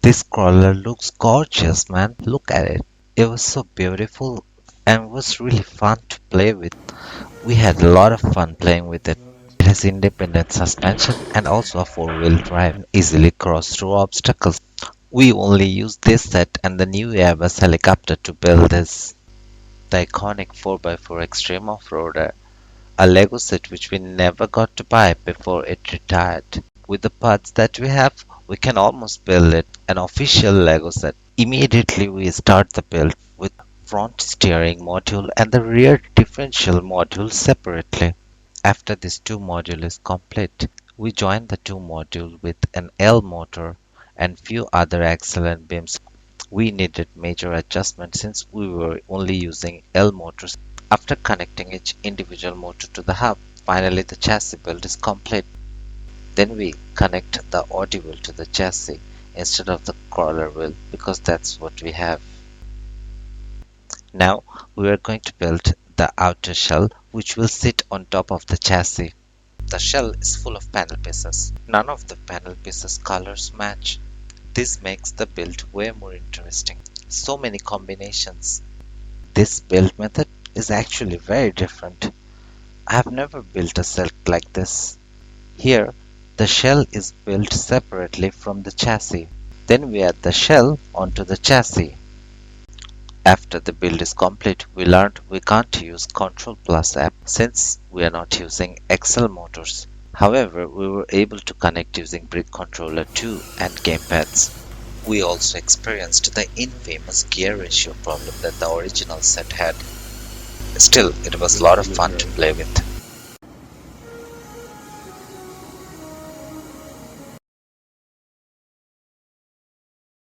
This crawler looks gorgeous, man. Look at it. It was so beautiful and was really fun to play with. We had a lot of fun playing with it. It has independent suspension and also a four-wheel drive. Easily cross through obstacles. We only used this set and the new Airbus helicopter to build this. The iconic 4x4 X-treme Off Roader, a Lego set which we never got to buy before it retired. With the parts that we have, we can almost build it an official Lego set. Immediately we start the build with front steering module and the rear differential module separately. After this two module is complete, we join the two module with an L motor and few other axle and beams. We needed major adjustment since we were only using L motors. After connecting each individual motor to the hub, finally the chassis build is complete. Then we connect the Audi wheel to the chassis instead of the crawler wheel because that's what we have. Now we are going to build the outer shell which will sit on top of the chassis. The shell is full of panel pieces. None of the panel pieces colors match. This makes the build way more interesting. So many combinations. This build method is actually very different. I have never built a set like this. Here, the shell is built separately from the chassis. Then we add the shell onto the chassis. After the build is complete, we learned we can't use Control Plus app since we are not using XL motors. However, we were able to connect using Brick Controller 2 and gamepads. We also experienced the infamous gear ratio problem that the original set had. Still, it was a lot of fun to play with.